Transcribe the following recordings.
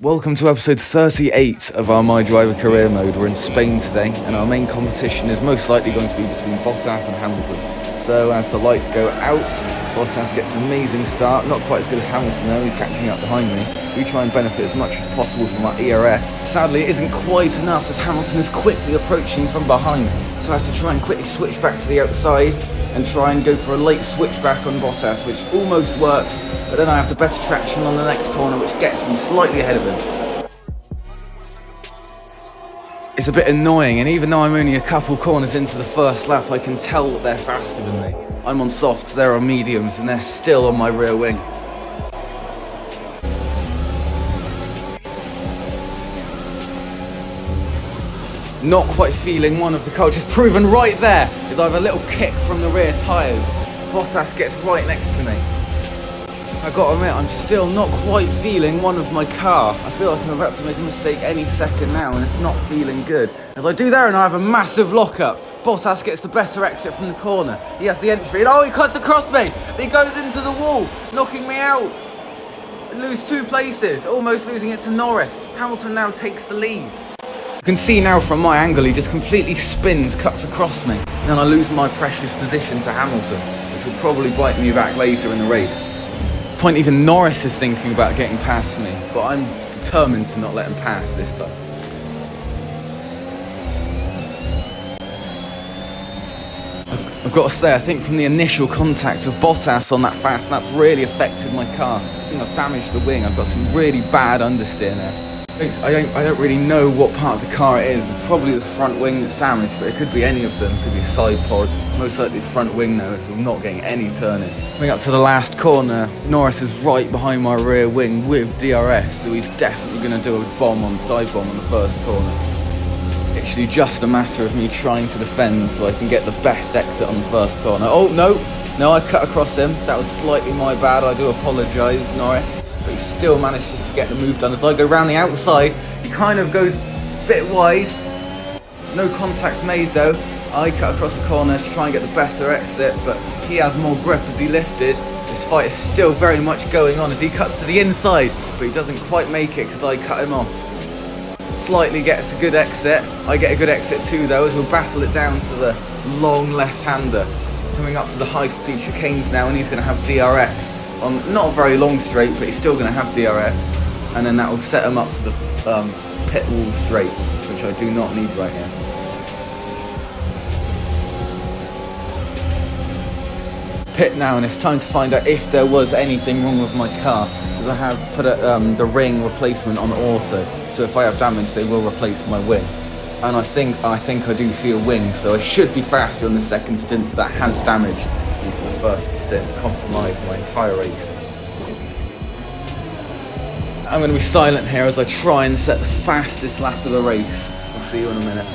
Welcome to episode 38 of our My Driver career mode. We're in Spain today, and our main competition is most likely going to be between Bottas and Hamilton. So as the lights go out, Bottas gets an amazing start, not quite as good as Hamilton though, he's catching up behind me. We try and benefit as much as possible from our ERS. Sadly, it isn't quite enough as Hamilton is quickly approaching from behind, so I have to try and quickly switch back to the outside and try and go for a late switchback on Bottas, which almost works, but then I have the better traction on the next corner, which gets me slightly ahead of him. It's a bit annoying, and even though I'm only a couple corners into the first lap, I can tell that they're faster than me. I'm on softs, they're on mediums, and they're still on my rear wing. Not quite feeling one of the cultures. Proven right there is I have a little kick from the rear tyres. Bottas gets right next to me. I gotta admit, I'm still not quite feeling one of my car. I feel like I'm about to make a mistake any second now, and it's not feeling good. As I do there, and I have a massive lock-up. Bottas gets the better exit from the corner. He has the entry, and he cuts across me. He goes into the wall, knocking me out. I lose 2 places, almost losing it to Norris. Hamilton now takes the lead. You can see now from my angle, he just completely spins, cuts across me. And then I lose my precious position to Hamilton, which will probably bite me back later in the race. Point even Norris is thinking about getting past me, but I'm determined to not let him pass this time. I've got to say, I think from the initial contact of Bottas on that fast lap's really affected my car. I think I've damaged the wing. I've got some really bad understeer now. I don't really know what part of the car it is. It's probably the front wing that's damaged, but it could be any of them. It could be a side pod. Most likely the front wing though, so I'm not getting any turning. Coming up to the last corner, Norris is right behind my rear wing with DRS, so he's definitely going to do a dive bomb on the first corner. Literally just a matter of me trying to defend so I can get the best exit on the first corner. Oh, no, I cut across him. That was slightly my bad. I do apologise, Norris. But he still manages to get the move done. As I go round the outside, he kind of goes a bit wide. No contact made though. I cut across the corner to try and get the better exit, but he has more grip as he lifted. This fight is still very much going on as he cuts to the inside, but he doesn't quite make it because I cut him off. Slightly gets a good exit. I get a good exit too though, as we'll battle it down to the long left-hander. Coming up to the high-speed chicanes now, and he's going to have DRS. On not a very long straight, but he's still going to have DRS, and then that will set him up for the pit wall straight, which I do not need right now. Pit now, and it's time to find out if there was anything wrong with my car, because I have put the ring replacement on auto, so if I have damage they will replace my wing, and I think I do see a wing, so I should be faster on the second stint. That has damage for the first stint, compromised my entire race. I'm going to be silent here as I try and set the fastest lap of the race. I'll see you in a minute.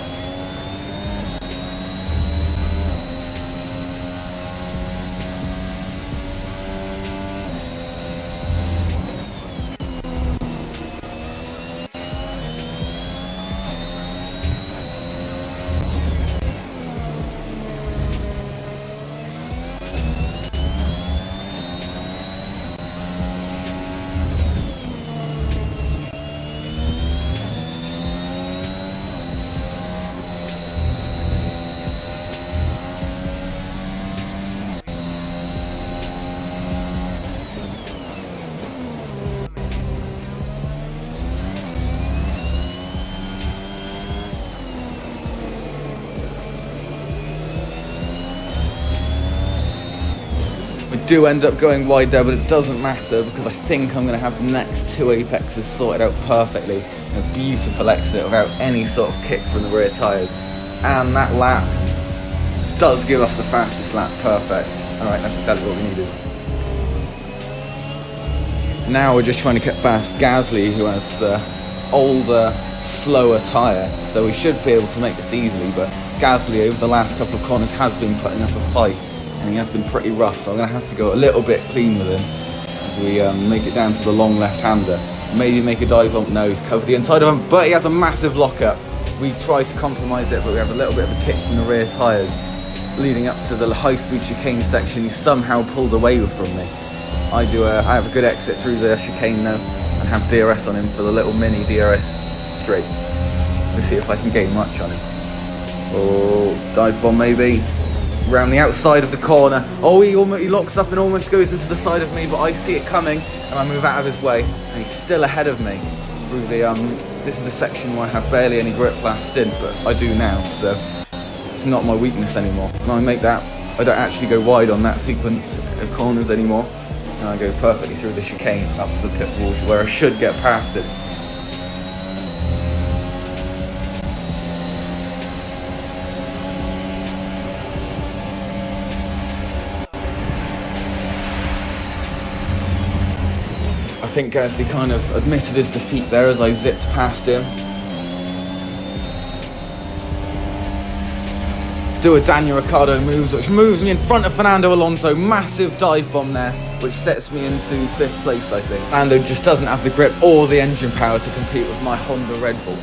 I do end up going wide there, but it doesn't matter because I think I'm going to have the next 2 apexes sorted out perfectly. A beautiful exit without any sort of kick from the rear tyres. And that lap does give us the fastest lap, perfect. Alright, that's exactly what we needed. Now we're just trying to get past Gasly, who has the older, slower tyre, so we should be able to make this easily, but Gasly over the last couple of corners has been putting up a fight. And he has been pretty rough, so I'm going to have to go a little bit clean with him as we make it down to the long left-hander. Maybe make a dive bump, no, he's covered the inside of him, but he has a massive lock-up. We tried to compromise it, but we have a little bit of a kick from the rear tyres. Leading up to the high-speed chicane section, he somehow pulled away from me. I have a good exit through the chicane now, and have DRS on him for the little mini DRS straight. Let's see if I can gain much on him. Oh, dive bomb maybe. Around the outside of the corner. Oh, he locks up and almost goes into the side of me, but I see it coming and I move out of his way. And he's still ahead of me through the, this is the section where I have barely any grip last in, but I do now, so it's not my weakness anymore. When I make that, I don't actually go wide on that sequence of corners anymore. And I go perfectly through the chicane up to the pit wall where I should get past it. I think Gasly kind of admitted his defeat there as I zipped past him. Do a Daniel Ricciardo moves, which moves me in front of Fernando Alonso. Massive dive bomb there, which sets me into 5th place, I think. Fernando just doesn't have the grip or the engine power to compete with my Honda Red Bull.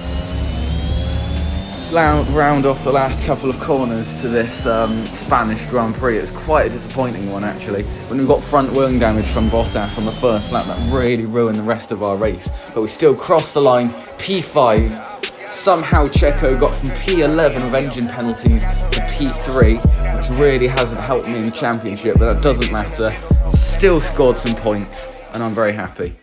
Round off the last couple of corners to this Spanish Grand Prix. It's quite a disappointing one, actually. When we got front wing damage from Bottas on the first lap, that really ruined the rest of our race. But we still crossed the line, P5. Somehow Checo got from P11 with engine penalties to P3, which really hasn't helped me in the championship, but that doesn't matter. Still scored some points, and I'm very happy.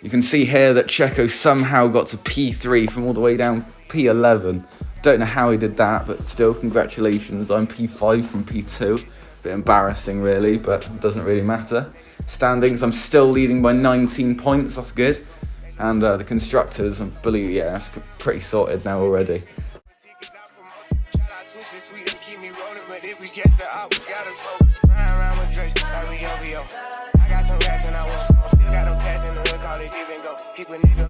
You can see here that Checo somehow got to P3 from all the way down P11. Don't know how he did that, but still, congratulations. I'm P5 from P2. Bit embarrassing, really, but it doesn't really matter. Standings, I'm still leading by 19 points. That's good. And the constructors, I believe, yeah, that's pretty sorted now already. I got some gas and I want some. Still got them pass in the hood, call it give and go. Keep a nigga.